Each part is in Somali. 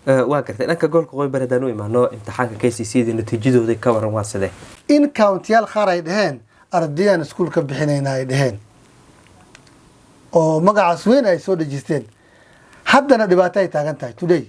waa gartay dhanka gobolka Qoybar hadaan u imaano imtixaanka KCSE natiijadooda ka waran waa sidee in county-yaal qaar ay dhaheen ardaydan iskuulka bixinayna ay dhaheen oo magacaas weyn ay soo dhajisteen haddana dhibaato ay taagan tahay today.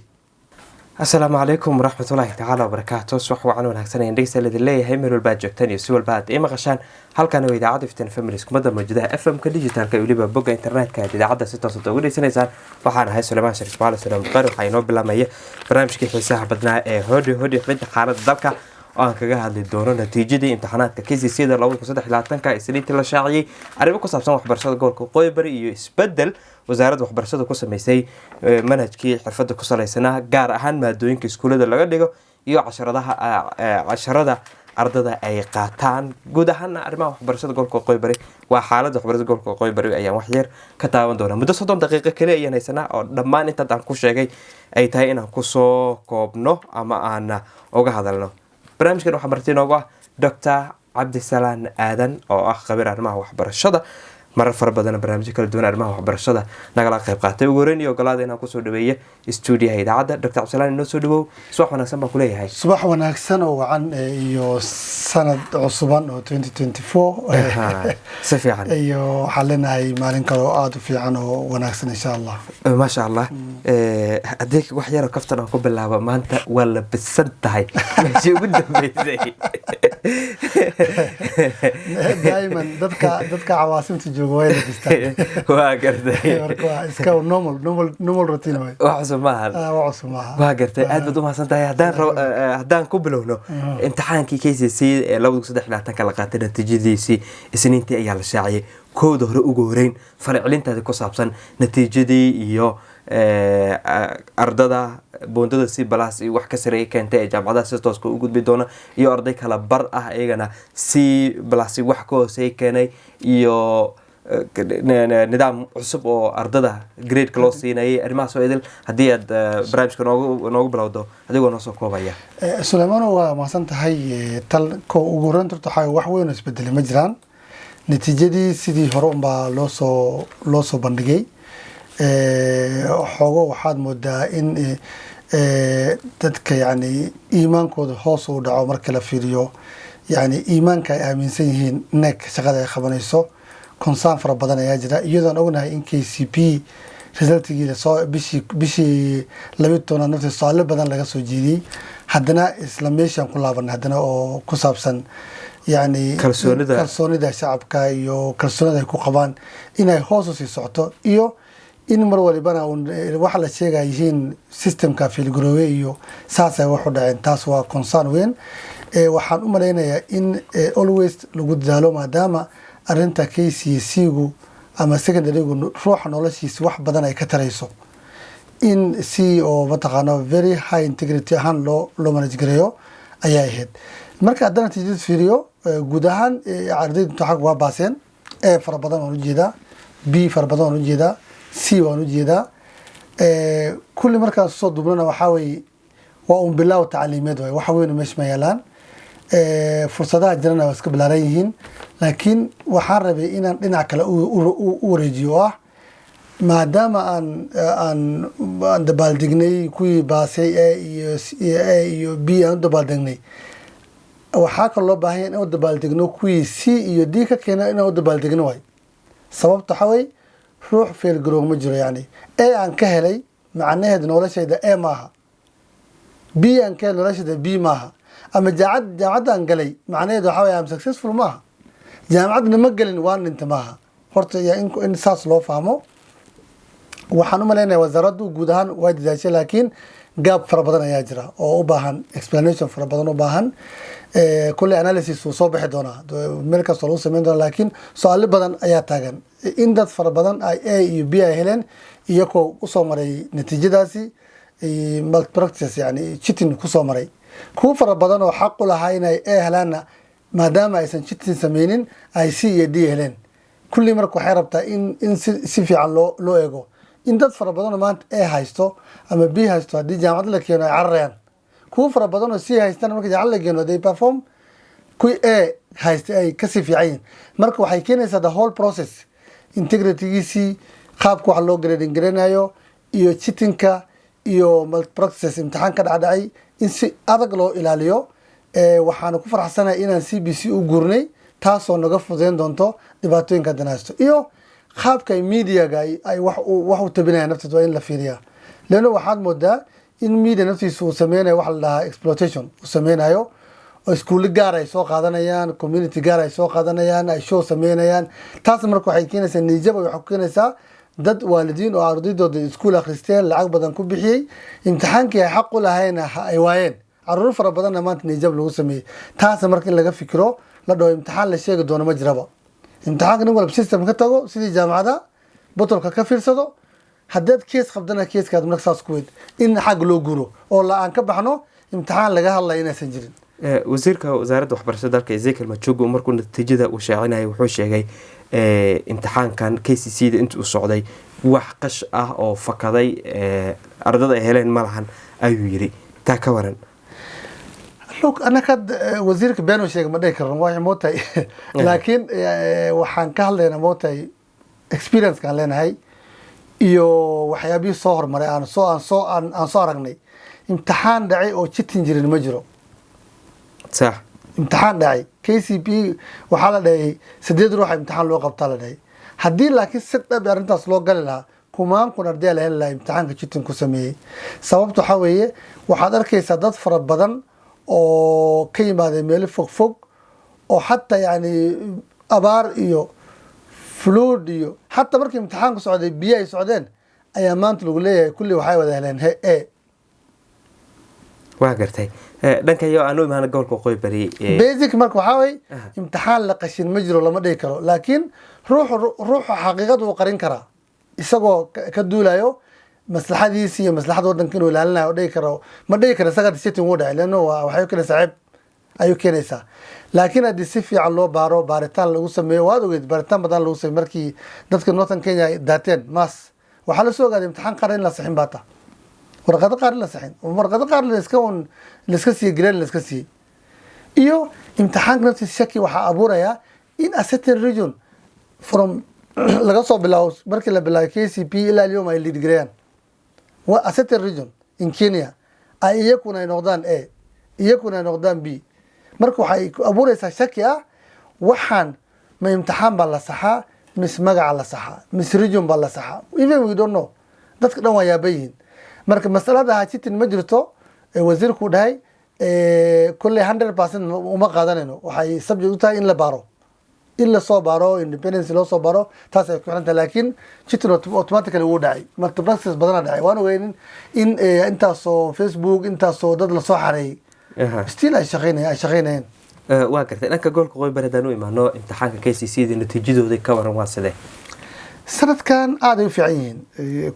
Assalaamu calaykum waraxmatullaahi tacaala wabarakaatuh. wax wacan wanaagsan ee dhegeysta leeyahay meel walba aad joogtaan iyo si walba aad ii maqashaan halkan waa idaacadda Iftiin Family kumada mawjadaha FM-ka digitalka iyo waliba bogga internetka ee idaacadda si toos ah ugu dhegeysaneysaan. waxaan ahay Suleymaan Shariif Baale Salaam Bukhari waxaa inoo bilaabmaya barnaamijkii xiisaha badnaa ee hodhi xubinta xaaladda dalka oo aan kaga hadli doono natiijadii imtixaanaadka KCSE 2023 isniintii la shaaciyay arrimo ku saabsan waxbarashada gobolka Qoybar iyo isbedel wasaaradda waxbarashada ku sameysay manhajkii xirfadda ku saleysanaa gaar ahaan maadooyinka iskuulada laga dhigo iyo casharada ardada ay qaataan guud ahaan arrimaha waxbarashada gobolka Qoybar waa xaaladda waxbarashada gobolka Qoybar ayaan wax yar ka taaban doonaa muddo 30 daqiiqo kale ayaan haysanaa oo dhammaan inta aan ku sheegay ay tahay inaan ku soo koobno ama aan uga hadalno. barnaamijkan waxaa marti inoogu ah Dr. Cabdisalaan Aadan oo ah khabiir arrimaha waxbarashada marar fara badan barnaamijyo kala duwan arrimaha waxbarashada nagala qayb qaatay ugu horeyn iyo ogolaada inaan ku soo dhaweeyo studio-ga idaacadda. Dr. Cabdisalaan inoo soo dhawow subax wanaagsan baan ku leeyahay. subax wanaagsan oo wacan iyo sanad cusuban oo 2024 si fiican iyo waxaan leenahay maalin kale oo aad u fiican oo wanaagsan insha Allah. ما شاء الله أديك وحيرة كفتنا قبل لعبة ما أنت ولا بسنتهاي ماشي وده بيزاي دائما دتك عواصم تجوي وين تستاهل واقرتي مركوا اسكو نورمال روتين وين وعصم معها واقرتي أدب ما سنتهاي هدان قبلونه امتحان KCSE لو صدق لا تكلقات نتيجة سي سنين تي أيام الشاعية كود هره ugu horeyn farcilintaada ku saabsan natiijadii iyo ardada boondada si balaas iyo wax ka sareeyay keentay ee jaamacadaha si toos ah u gudbi doona iyo arday kala bar ah iyagana si balaas wax ka hooseey keenay iyo nidaam cusub oo ardada grade loo siinayay arrimaha soo idil hadii aad barnaamijka noogu bilowdo adigoo noo soo koobaya. Suleymaan waa maasan tahay tal ko ugu horeyn turta wax weyn isbedel ma jiraan natiijadii sidii hore baa loo soo bandhigay xogo waxaad moodaa in dadka yani iimaankooda hoos u dhaco marka la fiiriyo yani iimaanka ay aaminsan yihiin neck shaqada ay qabanayso concern fara badan ayaa jira iyadoo aan ognahay in KCPE resultigiisa soo bishii 12 nafta su'aalo badan laga soo jeediyay haddana isla meeshan ku laaban haddana oo ku saabsan يعني kalsoonida shacabka iyo kalsoonida ay ku qabaan inay hoos u sii socoto iyo in mar walibana wax la sheegayihiin systemka filgarowe iyo saas ay wax u dhaceen taas waa concern weyn waxaan u maleynayaa in always lagu dadaalo maadaama arinta KCSE-gu ama secondary-gu ruuxa noloshiisa wax badan ay ka tarayso in si oo mataqaano very high integrity ahaan loo manage gareeyo ayaa ahayd marka haddana natiijada fiiriyo guud ahaan ardayda imtixaanka waa baaseen A fara badan waan u jeedaa B fara badan waan u jeedaa C waan u jeedaa kulli markaan soo duubnana waxaa weeye waa un bilaaw tacliimeed waay waxa weyn meesha ma yaalaan fursadaha jirana waa iska bilaaran yihiin laakiin waxaan rabay inaan dhinac kale u wareejiyo oo ah maadaama aan dabaaldegnay kuwii baasay A iyo B aan u dabaaldegnay waxaa kaloo loo baahan yahay in u dabaaldegno kuwii C iyo D ka keena in u dabaaldegno way sababta waxa way ruux fail garow ma jiro yani A aan ka helay macnaheedu noloshayda A maaha B aan ka helay noloshayda B maaha ama jaamacad aan galay macnaheedu waxa way am successful maaha jaamacadna ma galin waan inta maaha horta in saas loo fahmo waxaan u maleynayaa wasaaraddu guud ahaan waa dadaashay laakiin gaab fara badan ayaa jira oo u baahan explanation fara badan u baahan كل analysis وصوب حدونا ملك الصلوص من دون لكن سؤال بدن أيها تاجن إن ده فر بدن أي B هلن يكو قصامري نتيجة داسي ملك practice يعني شتين قصامري كو فر بدن وحق لها إن أي هلنا ما دام أيسن شتين سمينين أي C D هلن كل مركو حربتا إن سيفي عن لو إيجو إن ده فر بدن ما أنت أي هايستو أما B هايستو دي جامعة لك ينا عريان كو فر بدن وسي هايستان مركو جعل لك ينا دي perform كوي A هايست أي كسيفي عين مركو حيكينيسا the whole process integrity qaabku wax loo grading garanayo iyo cheatingka iyo malpractice imtixaan ka dhacdhacay in si adag loo ilaaliyo waxaana ku faraxsanahay inaan CBC u guurnay taasoo naga fududeyn doonto dhibaatooyinka danaasto iyo qaabka mediaga ay wax u tabinayaan nafteed waa in la fiiriyaa leano waxaad moodaa in media naftiisu uu sameynayo wax la dhahaa exploitation uu sameynayo oo iskuulo gaar ay soo qaadanayaan community gaar ay soo qaadanayaan ay show sameynayaan taas marka waxay keenaysaa niyadjab waxay keenaysaa dad waalidiin oo ardaydooda iskuul akhristeen lacag badan ku bixiyey imtixaankii ay xaq u lahayna ay waayeen caruur fara badanna maanta niyadjab lagu sameeyey taas marka in laga fikiro la dhaho imtixaan la sheegi doono ma jiraba imtixaanka nin walba system ka tago sidii jaamacada botolka ka fiirsado haddaad kees qabdana keeskaad marka saas ku weyd in xag loo guro oo la-aan ka baxno imtixaan laga hadlaya inaysan jirin wasiirka wasaaradda waxbarashada dalka Ezekiel Machogu markuu natiijada uu shaacinayay wuxuu sheegay imtixaankan KCC-da intuu socday wax qash ah oo fakaday ardada ay heleen malahan ayuu yiri taa ka waran look أنا كد وزيرك بينه شيء ما ديك الرماية موتاي لكن وحن كهلنا موتاي experience كان لنا هاي iyo waxyaabii soo hormaray aan soo aragnay imtixaan dhacay oo chitin jirin ma jiro sax imtixaan dhacay KCP waxa la dhahay 8 ruux imtixaan loo qabtaa la dhahay hadii laakiin si dhab arintaas loo gali lahaa kumaan kun arday la helay imtixaanka chitin ku sameeyay sababtu waxa weeye waxaad arkaysaa dad fara badan oo ka yimaadeen meel fog oo xataa yani abaar iyo فلود iyo حتى markii imtixaanku socday biyo ay socdeen ayaa maanta lagu leeyahay kulli waxay wada heleen waa gartay dhankayo aanu imaan gobolka qoy bari basic marka waxa way imtixaan la qashin ma jiro lama dhigi karo laakiin ruuxa xaqiiqadu uu qarin kara isagoo ka duulayo maslaxadiisa iyo maslaxada wadanka inuu ilaalinayo dhigi karo ma dhigi karo isaga sitting wada leeno waxay kale saaxiib ayuu keenaysaa laakiin haddii si fiican loo baaro baaritaan lagu sameeyo waad ogeyd baaritaan badan lagu sameeyo markii dadka Northern Kenya ay daateen maas waxaa la soo ogaaday imtixaan qaar in la saxin baata warqado qaar la saxin warqado qaar la iska sii grade la iska sii iyo imtixaanka naftiisa shaki waxaa abuuraya in a certain region from laga soo bilaabo markii la bilaabay KCP ilaa اليوم ay lead gareeyaan waa a certain region in Kenya ay iyakuna noqdaan A iyakuna noqdaan B marka waxay abuuraysaa shaki ah waxaan ma imtixaan baa la saxaa mis magaca la saxaa mis region baa la saxaa even we don't know dadka dhan waa yaabayiin marka masalada hajitin ma jirto wasiirku dhahay kulli 100% uma qaadanayno waxay subject u tahay in la baaro in la soo baaro independence loo soo baaro taas ay ku xiranta laakiin jitin automatically wuu dhacay marka process badan dhacay waan ogeyn in intaasoo Facebook intaasoo dad la soo xareeyay still ay shaqeynayaan waa gartay dhanka gobolka qoy bari hadaan u imaano imtixaanka KCC-da natiijadooda ka waran waa sidee sanadkan aad ay u fiican yihiin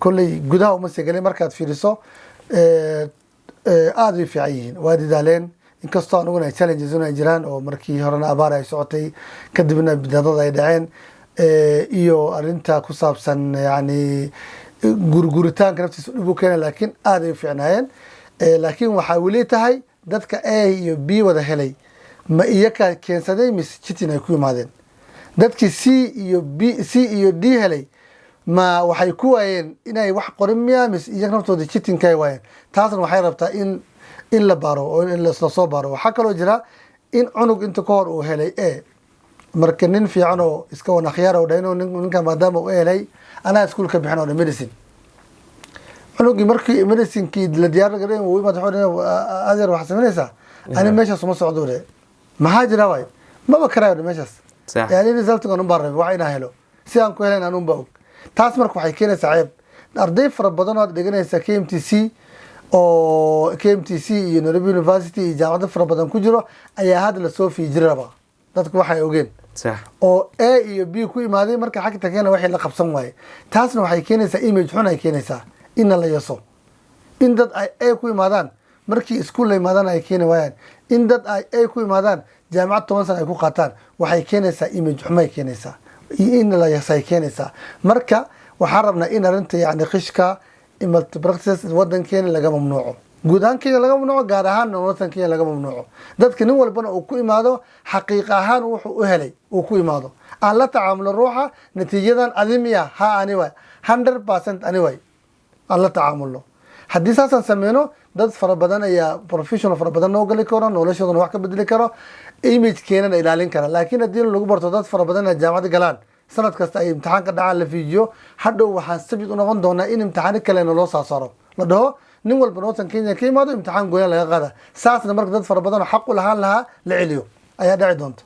kulli gudaha uma seegalay markaad fiiriso aad ay u fiican yihiin waa dadaaleen inkastoo anuguna ay challenges ay jiraan oo markii horena abaar ay socotay kadibna bidadada ay dhaceen iyo arinta ku saabsan yani gurguritaanka naftiisa dhib u keenay laakiin aad ay u fiicnaayeen laakiin waxaa weli tahay dadka A iyo B wada helay ma iyaka keensaday mis chitin ay ku yimaadeen dadkii C iyo D helay ma waxay ku waayeen inay wax qorin miyaa mis iyaga naftooda chitinka ay waayeen taasna waxay rabtaa in la baaro oo in la soo baaro waxaa kaloo jira in cunug inta ka hor uu helay A marka nin fiican oo iska wana khiyaar oo dhayno ninka maadaama uu helay anaa iskuulka bixin oo medicine cunugii markii medicine-kii la diyaar garay uu imaad adeer wax sameynaysaa ani meeshaas uma socdo de maxaa jira waay maba karaayo meeshaas yani resultigan un baa rabay wax inaa helo si aan ku helayn anun baa og taas marka waxay keenaysaa ceeb arday fara badan oo aad dhiganaysaa KMTC oo KMTC iyo Nairobi University iyo jaamacado fara badan ku jiro ayaa hadda la soo fiijiraba dadku waxay ogeen oo A iyo B ku imaaday marka xagta keena waxay la qabsan waayay taasna waxay keenaysaa image xun ay keenaysaa in la yaso in dad ay A ku imaadaan markii iskuul la imaadaan ay keeni waayaan in dad ay A ku imaadaan jaamacad 10 sano ay ku qaataan waxay keenaysaa image xun ay keenaysaa in la yasay keenaysaa marka waxaan rabnaa in arinta yani qishka multi-practice wadankeena laga mamnuuco guud ahaan Kenya laga mamnuuco gaar ahaan Northern Kenya laga mamnuuco dadka nin walbana uu ku imaado xaqiiq ahaan wuxuu u helay uu ku imaado aan la tacaamulo ruuxa natiijadan adimiya ha ani way 100% ani way aan la tacaamulo haddii saasaan sameyno dad fara badan ayaa professional fara badan noo gali karo noloshoodana wax ka bedeli karo imagekeenana ilaalin kara laakiin haddii lagu barto dad fara badan ay jaamacad galaan sanad kasta ay imtixaan ka dhacaan la fiijiyo hadhow waxaan sabid u noqon doonaa in imtixaano kalena loo soo saaro la dhaho nin walba nootan Kenya ka yimaado imtixaan gooyan laga qaada saasna marka dad fara badan oo xaq u lahaan lahaa la celiyo ayaa dhici doonta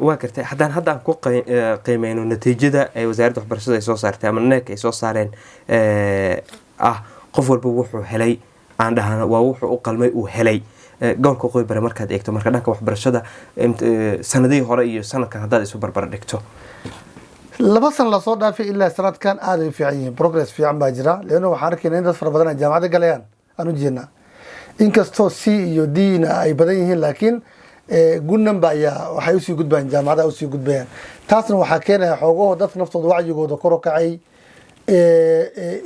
waa gartay haddaan ku qiimeyno natiijada ay wasaaradda waxbarashada ay soo saartay ama neek ay soo saareen qof walba wuxuu helay aan dhahana waa wuxuu u qalmay uu helay gobolka Waqooyi Bari markaad eegto marka dhanka waxbarashada sanadihii hore iyo sanadkan haddaad isu barbar dhigto laba san la soo dhaafay ilaa sanadkan aad ay fiican yihiin progress fiican baa jira leena waxaan arkaynaa in dad fara badan ay jaamacad galayaan aan u jeednaa inkastoo C iyo D na ay badan yihiin laakiin gunnan baa ayaa waxay usii gudbayaan jaamacadaha usii gudbayaan taasna waxaa keenaya xoogahoo dadka naftooda wacyigooda kor u kacay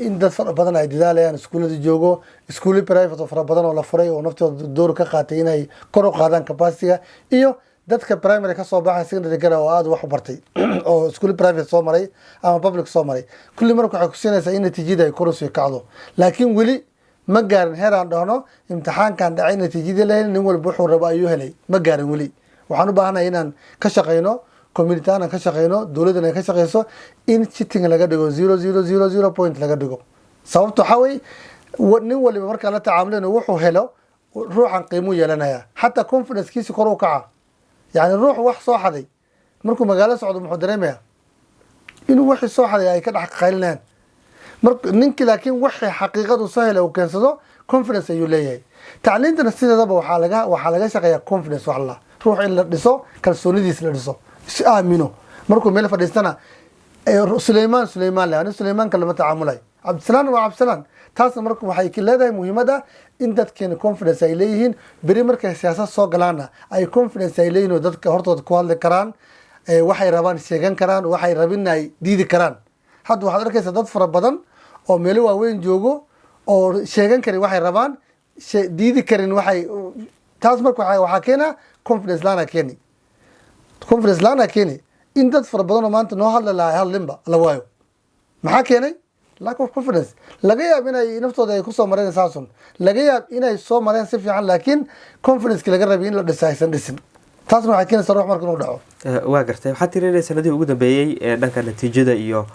in dad fara badan ay dadaalayaan iskuullada joogo iskuulle private oo fara badan oo la furay oo naftooda door ka qaatay inay kor u qaadaan capacity-ga iyo dadka primary ka soo baxay secondary gara oo aad wax u bartay oo iskuulle private soo maray ama public soo maray kulli marka waxay ku siinaysaa in natiijada ay kor u sii kacdo laakiin weli ma gaarin heer aan dhahno imtixaankan dhacay natiijadii la helin nin walba wuxuu rabo ayuu helay ma gaarin weli waxaan u baahanahay inaan ka shaqeyno community aan ka shaqeyno dowladana ay ka shaqeyso in cheating laga dhigo 0.000 point laga dhigo sababta waxa way nin waliba marka la tacaamulana wuxuu helo ruuxan qiimo yeelanaya hatta confidence kiisa kor u kaca yani ruux wax soo xaday markuu magaalo socdo muxuu dareemayaa inuu wixii soo xaday ay ka dhax qaylinayaan marka ninkii laakiin wixii xaqiiqadu soo helay uu keensado confidence ayuu leeyahay tacliintana sideedaba waxaa laga shaqeeyaa confidence wax la ruux in la dhiso kalsoonidiisa la dhiso is aamino markuu meel fadhiistana Suleymaan leh Suleymaan kalama tacaamulay Cabdisalaan waa Cabdisalaan taasna marka waxay ka leedahay muhiimada in dadkeena confidence ay leeyihiin bari markay siyaasad soo galaana ay confidence ay leeyihiin oo dadka hortooda ku hadli karaan waxay rabaan sheegan karaan waxay rabin ay diidi karaan hadda waxaad arkaysaa dad fara badan oo meelo waaweyn joogo oo sheegan kari waxay rabaan diidi karin waxay taas marka waxaa keena confidence laana keeni in dad fara badan oo maanta noo hadli lahaa hadlinba la waayo maxaa keenay lack of confidence laga yaab inay naftooda ay kusoo mareen saasun laga yaab inay soo mareen si fiican laakiin confidence laga rabay in la dhiso aysan dhisin taasna waxay keenaysaa ruux marka inuu dhaco waa gartay waxaad tiri sanadihii ugu dambeeyey dhanka natiijada iyo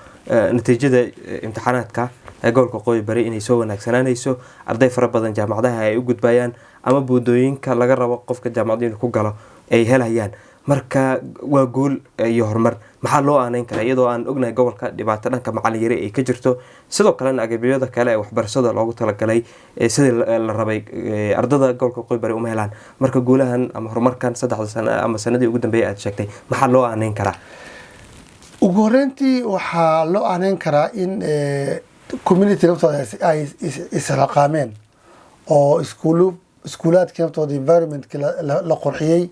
natiijada imtixaanaadka gobolka Waqooyi Bari inay soo wanaagsanaanayso arday fara badan jaamacadaha ay u gudbayaan ama buundooyinka laga rabo qofka jaamacadda inuu ku galo ay helayaan marka waa guul iyo horumar maxaa loo aaneyn karaa iyadoo aan ognahay gobolka dhibaato dhanka macallin yari ay ka jirto sidoo kalena agabyada kale ee waxbarashada loogu talagalay sidii la rabay ardada gobolka Waqooyi Bari uma helaan marka guulahan ama horumarkan 3 sano ama sanadii ugu dambeeyay aad sheegtay maxaa loo aaneyn karaa ugu horeyntii waxaa loo aaneyn karaa in community naftooda ay israqaameen oo iskuulaadkii naftooda environmentka la qurxiyey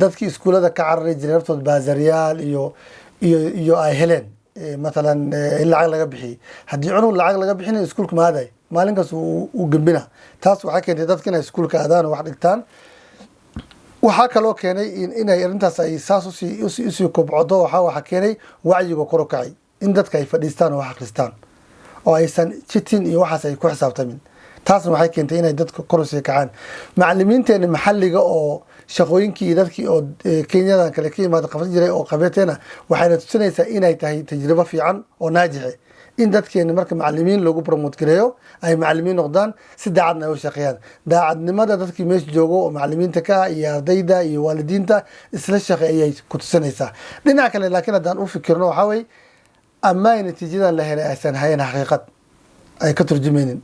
dadkii iskuulada ka carari jiray naftooda baazaryaal iyo ay heleen مثلا lacag laga bixiyay haddii cunug lacag laga bixinayo iskuulka ma aaday maalinkaas uu gambina taas waxaa keentay dadka inay iskuulka aadaan oo wax dhigtaan waxaa kaloo keenay inay arrintaas ay saas usii kobcodo waxaa keenay wacyiga kor u kacay in dadka ay fadhiistaan oo wax akhristaan oo aysan jitin iyo waxaas ay ku xisaabtamin taasna waxay keentay inay dadka kor usii kacaan macallimiinteena maxalliga oo shaqooyinkii dadkii oo Kenyadan kale ka yimaada qabsan jiray oo qabeeteena waxayna tusinaysaa inay tahay tajribo fiican oo naajixe in dadkeena marka macallimiin lagu promote gareeyo ay macallimiin noqdaan si daacadna ay u shaqeeyaan daacadnimada dadkii meesha joogo oo macallimiinta ka iyo ardayda iyo waalidiinta isla shaqeeyay ku tusinaysaa dhinaca kale laakiin haddaan u fikirno waxaa weeye ama natiijadan la helay aysan hayn xaqiiqad ay ka turjumaynin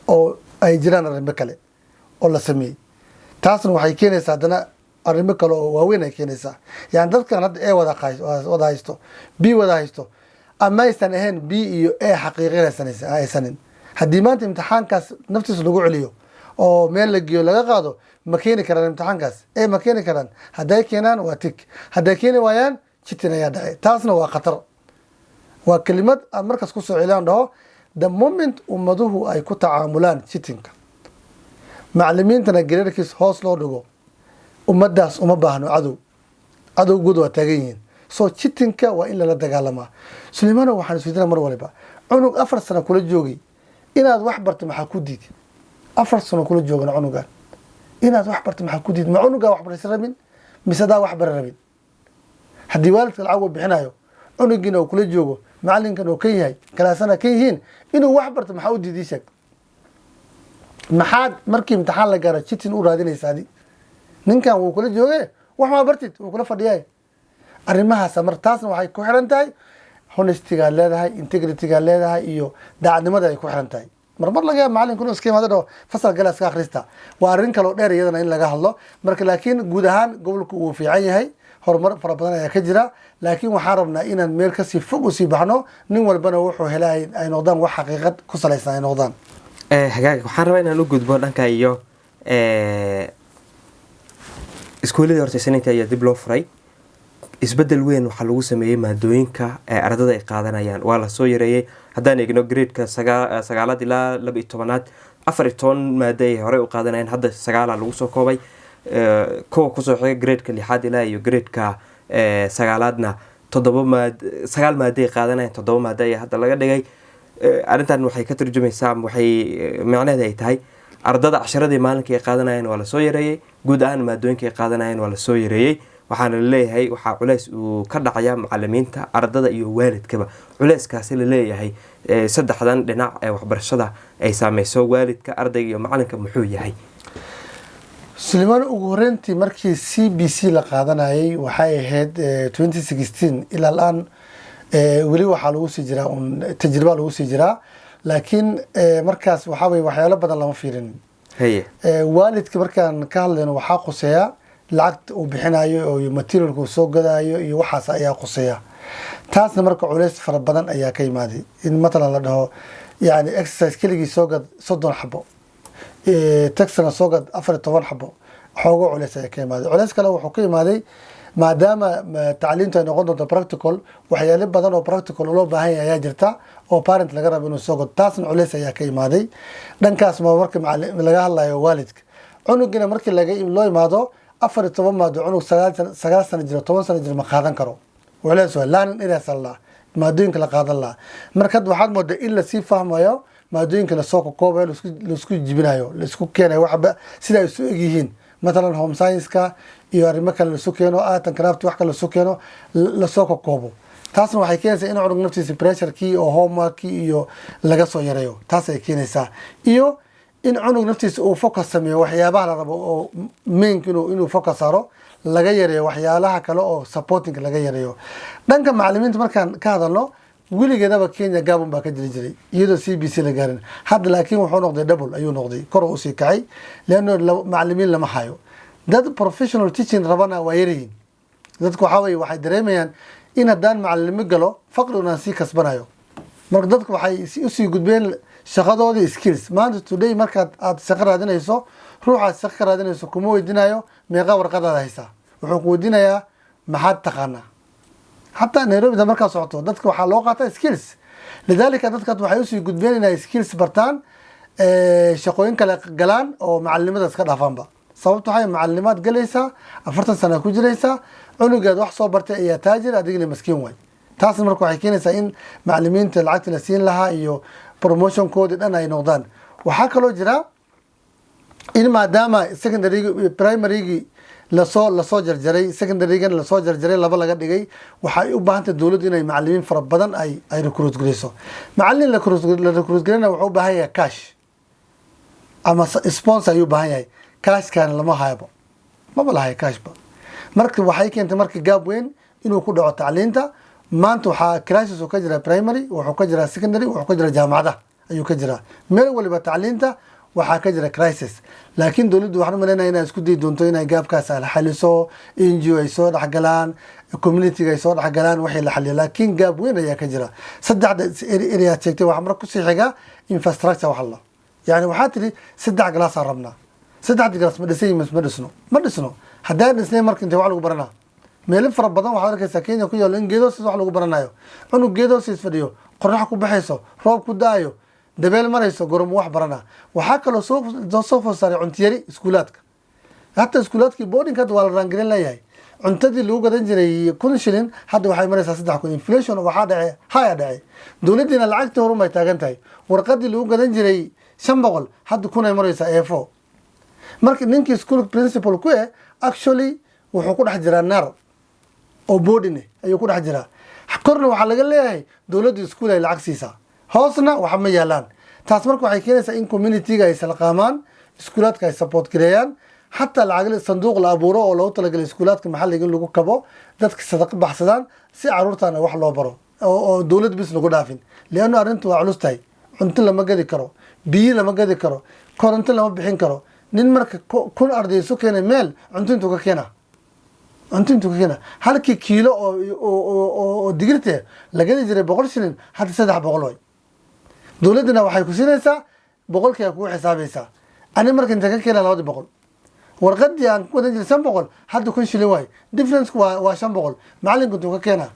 oo ay jiraan arrimo kale oo la sameeyey taasna waxay keenaysaa haddana arrimo kale oo waaweyn ay keenaysaa yani dadkan hadda e wada haysto b wada haysto ama aysan ahayn b iyo e xaqiiqinaysan aysanin haddii maanta imtixaankaas naftiisa lagu celiyo oo meel la geeyo laga qaado ma keeni karaan imtixaankaas e ma keeni karaan hadday keenaan waa tig hadday keeni waayaan jitin ayaa dhacay taasna waa khatar waa kelimad aan markaas kusoo celiyaan dhaho the moment ummaduhu ay ku tacaamulaan jitinka macallimiintana gareerkiis hoos loo dhigo ummadaas uma baahno cadowgooda waa taagan yihiin soo jitinka waa in lala dagaalamaa Suleymaan waxaan isweydiinaa mar waliba cunug 4 sano kula joogay inaad wax barto maxaa ku diidi 4 sano kula joogana cunugan inaad wax barto maxaa ku diidi ma cunugaa wax baraysa rabin mise daa wax bara rabin haddii waalidka lacag bixinayo cunugiina uu kula joogo macalinkan uu ka yahay kalaasana ka yihiin inuu wax barto maxaa u diidi sheeg maxaad markii imtixaan la gaaro jitin u raadinaysaadi ninkan wuu kula jooge wax ma bartid wuu kula fadhiyaay arrimahaas mar taasna waxay ku xiran tahay honestyga leedahay integrityga leedahay iyo daacadnimada ay ku xiran tahay marmar laga yaabo macalinku inuu iska yimaado fasal gala iska akhrista waa arrin kaloo dheer iyadana in laga hadlo marka laakiin guud ahaan gobolku uu fiican yahay horumar fara badan ayaa ka jira laakiin waxaan rabnaa inaan meel kasii fog usii baxno nin walbana wuxuu helay ay noqdaan wax xaqiiqad ku salaysan ay noqdaan hagaag waxaan rabaa inaan u gudbo dhanka iyo iskuuladii horta sanaynta ayaa dib loo furay isbedel weyn waxaa lagu sameeyey maadooyinka ardada ay qaadanayaan waa lasoo yareeyey haddaan eegno gradeka 9 ilaa 12 14 maado ay horey u qaadanayaan hadda 9 lagu soo koobay kuwa kusoo xiga gradeka 6 ilaa iyo gradeka 9 9 maado ay qaadanayaan 7 maado ayaa hadda laga dhigay arrintan waxay ka turjumaysaa waxay macnaheedu ay tahay ardada casharadii maalinkii ay qaadanayaan waa lasoo yareeyey guud ahaan maadooyinka ay qaadanayaan waa lasoo yareeyey waxaana laleeyahay waxaa culeys uu ka dhacaya macalimiinta ardada iyo waalidkaba culeyskaasi laleeyahay saddexdan dhinac ee waxbarashada ay saameyso waalidka ardayga iyo macalinka muxuu yahay Suleiman ugu horeyntii markii CBC la qaadanayay waxay ahayd 2016 ilaa الآن weli waxaa lagu sii jiraa tajriba lagu sii jiraa laakiin markaas waxa way waxyaalo badan lama fiirin waalidka markaan ka hadlayno waxaa quseeya lacagta uu bixinayo oo materialku soo gadayo iyo waxaas ayaa quseeya taasna marka culeys fara badan ayaa ka yimaaday in matalan la dhaho yani exercise keligii soo gad 30 xabo taxana soo gad 14 xabo xoogo culeys ayaa ka yimaaday culeys kale wuxuu ka yimaaday maadaama tacliintu ay noqon doonto practical waxyaalo badan oo practical loo baahan yahay ayaa jirta oo parent laga rabo inuu soo gado taasna culeys ayaa ka imaaday dhankaas ma marka laga hadlayo waalidka cunugina markii loo imaado 14 maado cunug 9 sano jiro 10 sano jiro ma qaadan karo culeys waa laan inaas Allah maadooyinka la qaadan la marka waxaad moodaa in la sii fahmayo maadooyinka la soo koobayo la isku jibinayo la isku keenayo waxba sida ay isu egyihiin مثلا home science-ka iyo arrimo kale la soo keeno art and craft wax kale la soo keeno la soo koobo taasna waxay keenaysaa in cunug naftiisa pressure-kii oo homework-kii iyo laga soo yareeyo taas ay keenaysaa iyo in cunug naftiisa uu focus sameeyo waxyaabaha la rabo oo main inuu focus saaro laga yareeyo waxyaalaha kale oo supporting laga yareeyo dhanka macallimiinta markaan ka hadalno weligeedaba Kenya gaabon baa ka jiray iyadoo CBC la gaarin hadda laakiin wuxuu noqday double ayuu noqday kor u sii kacay leano macallimiin lama hayo dad professional teaching rabana waa yareen dadku waxay dareemayaan in haddaan macallimi galo faqruna sii kasbanayo marka dadku waxay u sii gudbeen shaqadoodii skills maanta today markaad aad shaqo raadinayso ruuxa shaqo raadinayso kuma weydiinayo meeqa warqadaad haysaa wuxuu ku weydiinayaa maxaad taqaanaa حتى نيروبي ده مركز صوته دتك waxaa loo qaataa skills لذلك dadka waxay u sii gudbeen inay skills bartaan shaqooyin kale galaan oo macallimada iska dhaafanba sababtu waxay macallimaad galaysa 40 sano ku jiraysa cunugeed wax soo bartay ayaa taajir adigna maskiin way taas marka waxay keenaysaa in macallimiinta lacagta la siin lahaa iyo promotion code dhan ay noqdaan waxa kale oo jira in maadaama secondary primary lasoo jarjaray secondary-gan lasoo jarjaray laba laga dhigay waxay u baahan tahay dawladdu inay macallimiin fara badan ay recruit gareyso macallin la recruit gareyna wuxuu u baahan yahay cash ama sponsor ayuu u baahan yahay cashkan lama haybo maba lahay cashba marka waxay keentay marka gaab weyn inuu ku dhaco tacliinta maanta waxaa crisis oo ka jira primary wuxuu ka jira secondary wuxuu ka jira jaamacadaha ayuu ka jira meel waliba tacliinta waxaa ka jira crisis laakiin dawladdu waxaan u maleynayaa inay isku day doonto inay gaabkaas la xaliso NGO ay soo dhaxgalaan community ay soo dhaxgalaan wixii la xaliyo laakiin gaab weyn ayaa ka jira saddexda area cheegtay waxa marka ku sii xiga infrastructure wax la yani waxaa tiri saddex glass rabnaa saddex glass ma dhisno haddii dhisnay marka inta wax lagu baranaa meel fara badan waxaad arkaysaa Kenya ku yaalo in geedo si wax lagu baranayo cunug geedo si fadhiyo qorrax ku baxayso roob ku daayo dabeel marayso gormo wax barana waxa kale soo foosaray cuntiyari iskuulaadka hatta iskuulaadkii boarding-ka waa la rangelin leeyahay cuntadii lagu gadan jiray 1,000 shilin hadda waxay maraysaa 3,000 inflation waxaa dhacay haya dhacay dowladdiina lacagtii horumay taagan tahay warqadii lagu gadan jiray 500 hadda 1,000 ay maraysaa A4 marka ninkii school principal ku actually wuxuu ku dhex jiraa naar oo boodine ayuu ku dhex jiraa korna waxaa laga leeyahay dowladda iskuul ay lacag siisaa hoosna waxa ma yaalaan taas marka waxay keenaysaa in community-ga ay salqaamaan iskuulaadka ay support gareeyaan حتى العقل صندوق الأبورة أو لو تلاقي الإسكولات كمحل يقول له كبو دتك صدق بحثان سي عرورتنا واحد لو برو أو دولة بس نقول عارفين لأنه أرنتوا علوستاي أنت لما قد كرو بي لما قد كرو كورنت لما بحين كرو نمرك كل أرض سكان مال أنتوا ككينا أنتوا ككينا هل كيلو أو دقيقته لقيت يجري بقول سنين حتى سدح بقولوي دولتنا وحي كسينيسا بقول كي أكو حسابيسا أنا مرك أنت ككينا لودي بقول warqadii aan ku wadan jiray 500 hadda 1,000 shilin waay difference waa 500 macallin kuntu ka keena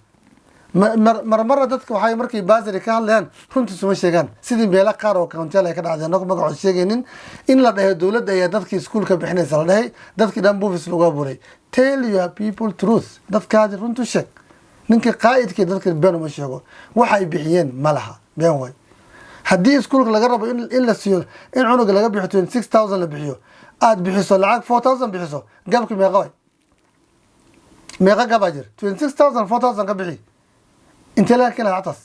mar dadka waxay markay baasari ka hadlayaan runtii suma sheegaan sidii beela qaar oo county ay ka dhacday annagu magac sheegaynin in la dhahay dawladda ayaa dadkii iskuulka bixinaysa la dhahay dadkii dhan buufis lagu abuuray tell your people truth dadkaadi runtu sheeg ninkii qaa'idkii dadka been uma sheego waxay bixiyeen malaha been way haddii iskuulka laga rabo in la siiyo in cunuga laga bixiyo 26,000 la bixiyo aad bixiso lacag 4,000 bixiso gaabki meeqa way meeqa gaab ajir 26,000 4,000 ka bixi inta laga keenaa atas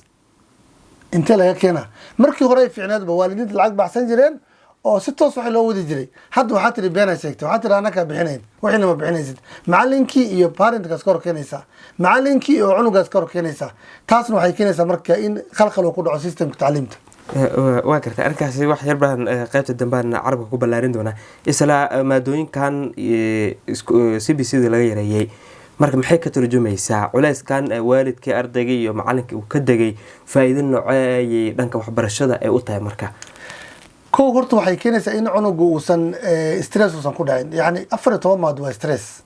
inta laga keenaa markii hore ay fiicneedba waalidiinta lacag baxsan jireen oo si toos wax loo wadi jiray hadda waxaa tiri been ay sheegtay waxaa tiri anaka bixinayn wixii lama bixinaysid macallinkii iyo parentkaas kor keenaysa macallinkii iyo cunugaas kor keenaysa taasna waxay keenaysaa marka in khalkhal uu ku dhaco systemka tacliimta waa gartay arkaasi wax yar baan qaybta dambaan carabka ku ballaarin doonaa isla maadooyinkan CBC laga yareeyay marka maxay ka turjumaysaa culeyskan waalidkii ardayga iyo macalinka uu ka degay faa'iido noocay dhanka waxbarashada ay u tahay marka koo horta waxay keenaysaa in cunugu uusan stress uusan ku dhacin yani 14 maad waa stress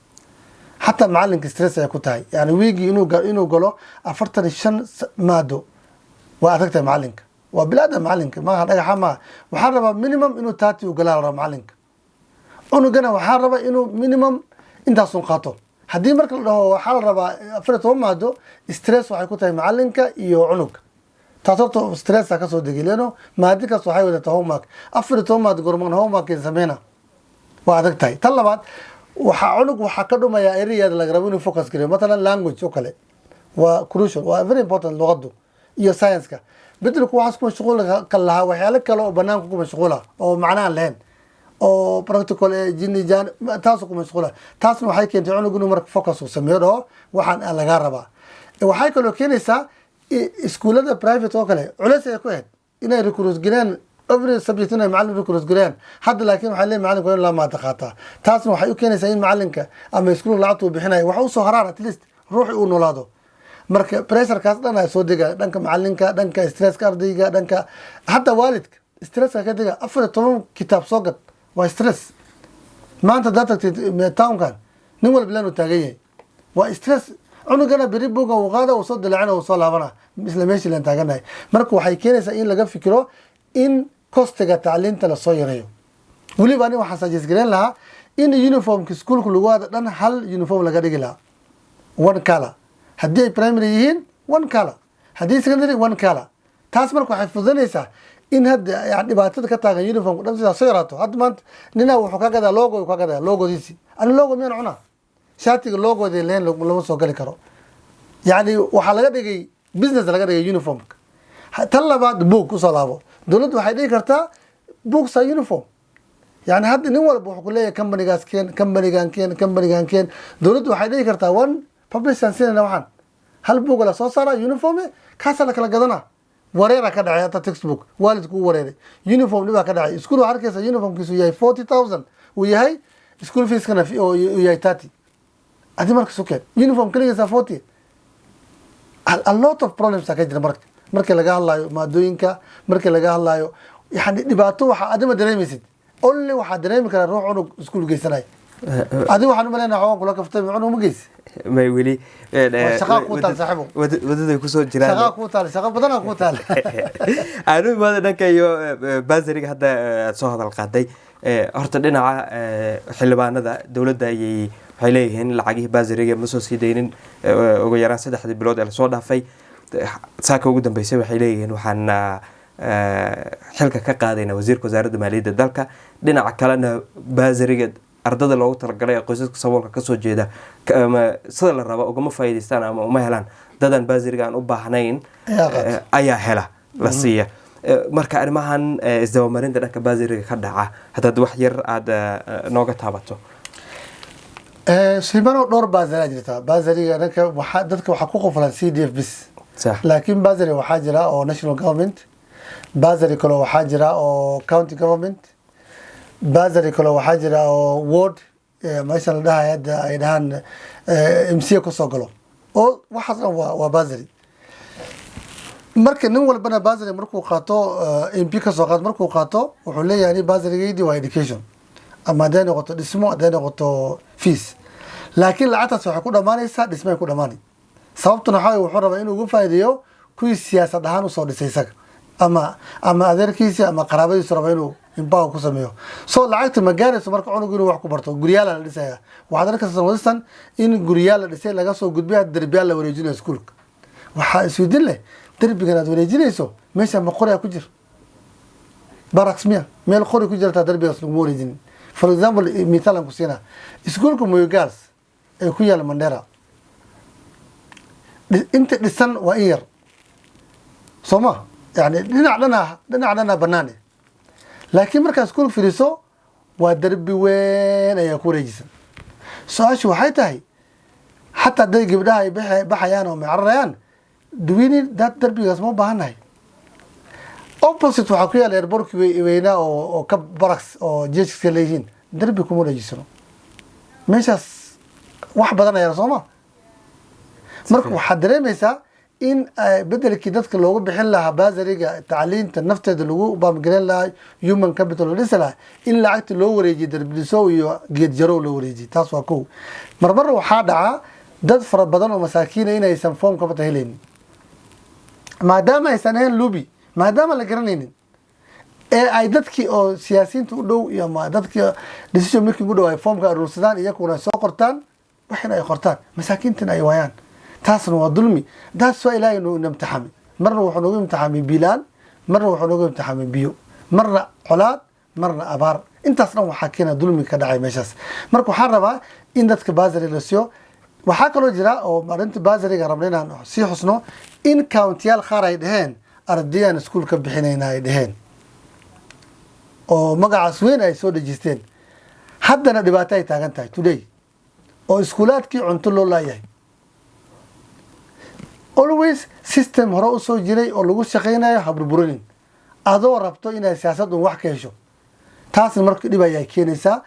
حتى معلنك stress ay ku tahay yani wiigi inuu galo 45 maado waa adagtay macalinka waa bilaada macalinka ma dhagaxa ma waxaa rabaa minimum inuu 30 u galaa raba macalinka unugana waxaa rabaa inuu minimum intaas uu qaato haddii marka la dhaho waxaa la rabaa 14 maado stress waxay ku tahay macalinka iyo cunug taasoo stress ka soo degileeno maadikaas waxay wadataa homework 14 maado gorman homework sameeyna waa adagtay tan labaad waxa cunug waxa ka dhumaya area laga rabo inuu focus gareeyo مثلا language oo kale waa crucial waa very important luqadu iyo science-ka beddelku waxa isku mashquul ka lahaa waxyaalo kale oo banaanka ku mashquula oo macnaa lehen oo practical jinijaan taas ku mashquula taasna waxay keentay cunug inuu marka focus u sameeyo waxaan aan laga rabaa waxay kaloo keenaysaa iskuulada private oo kale culays ay ku ahayd inay recruit gareeyaan every subject inay macallin recruit gareeyaan hadda laakiin waxay leeyahay macallinka in la maad qaataa taasna waxay u keenaysaa in macallinka ama iskuul lacagtu bixinayo waxa uu soo haraan at least ruuxi uu noolaado marka pressure kaas dhan ay soo diga dhanka macallinka dhanka stress ka ardayga dhanka hatta waalidka stress ka diga 14 kitaab soo gad waa stress maanta dad tagtay townkan nin walba laan u taagay waa stress cunugana beri buuga uu qaada oo soo dilacana oo soo laabana isla meeshii laan taaganahay marka waxay keenaysaa in laga fikiro in kostiga tacliinta la soo yareeyo waliba ani waxaan suggest gareyn lahaa in uniformka iskuulka lagu wada dhan hal uniform laga dhigi lahaa one color haddii ay primary yihiin one color haddii secondary one color taas marka waxay fududanaysaa in hadda yani dhibaatada ka taagan uniformka dhan sidaa soo yaraato hadda maanta nina wuxuu ka gadaa logo ka gadaa logodiisi ani logo miyaan cunaa shaatiga logoodii leen lama soo gali karo yani waxaa laga dhigay business laga dhigay uniformka tan labaad book usoo laabo dawladdu waxay dhigi kartaa books are uniform yani hadda nin walba wuxuu ku leeyahay companygaas keen companygan keen dawladdu waxay dhigi kartaa one publishan sinana waxaan hal book la soo saara uniform kaasa la kala gadana wareera ka dhacay hata textbook waalidku u wareeray uniform dhibaa ka dhacay iskuul waxaa arkaysa uniformkiisu yahay 40,000 uu yahay school fees kana uu yahay 30 adi marka sukeen uniform kaligiisa 40 a lot of problems ka jira markii laga hadlayo maadooyinka markii laga hadlayo yani dhibaato waxa adima dareemaysid only waxa dareemi kara ruux cunug iskuul geysanay هذه واحد من أنا عوام كلها كفتة معونه مجلس ما يولي شقاق قوتال صاحبه wadada ku soo jiraan شقاق قوتال شقاق بدنا قوتال aanu imaada dhanka iyo baasariga hadda aad soo hadal qaaday horta dhinaca xildhibaanada dawladda ayay waxay leeyihiin lacagihii baasariga ma soo sii deynin ugu yaraan 3 bilood ee la soo dhaafay saaka ugu dambeysay waxay leeyihiin waxaan xilka ka qaadayna wasiirka wasaaradda maaliyadda dalka dhinaca kalena baasariga ardada loogu talagalay qoysaska saboolka ka soo jeeda sida la rabo ugama faa'iideystaan ama uma helaan dadan baasariga aan u baahnayn ayaa hela la siiya marka arrimahan isdabamarinta dhanka baasariga ka dhaca haddaad wax yar aad nooga taabato سيبانو دور بازاري جرتا بازاري أنا واحد دتك وحقوقه فلان CDF بس صح لكن بازاري وحاجرة أو national government بازاري كله وحاجرة أو county government بازاري كله وحاجرة أو ward مثلا ده يد أيدهان MCA كسوقله أو واحد وبازاري مركز نقول بنا بازاري مركو قاتو MP كسوقات مركو قاتو وحولي يعني بازاري يدي وeducation أما ده نقطة اسمه ده نقطة فيس لكن العتس وحكون دماني ساد اسمه يكون دماني sababtuna waxa uu xoraba inuu ugu faa'iideeyo kuwii siyaasad ahaan u soo dhisay isaga ama adeerkiisa ama qaraabadiisa raba inuu imbaa ku sameeyo soo lacagta ma gaarayso marka cunug inuu wax ku barto guriyaal la dhisaya waxaad arkaysaa wadistan in guriyaal la dhisay laga soo gudbiyo darbiyaal la wareejinayo iskuulka waxa isweydiin leh darbigan aad wareejinayso meesha ma qori ku jir baraksmiya meel qori ku jirta darbigaas lagu wareejin for example mithalan ku siina iskuulka Moyo Girls ee ku yaal Mandera انت لسان وإير صوما يعني لنا بناني لكن مركز كل فريسو ودربي وين يكون رجسا سؤال شو حيتهي حتى ده يجيبها بحيان ومعريان دويني ده دربي اسمه بهناي اوبوزيت وحكيها الايربورك وينا او كب بركس او جيش كليين دربي كومو رجسا ميشاس واحد بدنا يا صوما marka waxa dareemaysaa in bedelkii dadka loogu bixin lahaa baasariga tacliinta nafteeda lagu baamgareyn lahaa human capital oo dhisala in lacagta loo wareejiyo darbiso iyo geed jaro loo wareejiyo taas waa kow marmar waxa dhaca dad fara badan oo masaakiin inaysan foom ka bata helaynin maadaama aysan ahayn lubi maadaama la garanaynin ee ay dadkii oo siyaasiyiinta u dhow iyo ma dadkii decision making u dhow ay foomka urursadaan iyaguna soo qortaan waxina ay qortaan masaakiintina ay waayaan taasna waa dulmi daas waa ilaahay inuu imtixaami marna wuxuu nagu imtixaami bilaan marna wuxuu nagu imtixaami biyo marna colaad marna abaar intaasna waxaa keena dulmi ka dhacay meeshaas marka waxaan rabaa in dadka baasari la siiyo waxaa kaloo jira oo maalinta baasariga rabna inaan sii xusno in countiyaal qaar ay dhaheen ardayaan iskuulka bixinayna ay dhaheen oo magacaas weyn ay soo dhejisteen haddana dhibaato ay taagan tahay today oo iskuulaadkii cunto loo laayahay always system hore u soo jiray oo lagu shaqeynayo haburburin adoo rabto inaad siyaasad wax ka hesho taasna markii dhib ay keenaysaa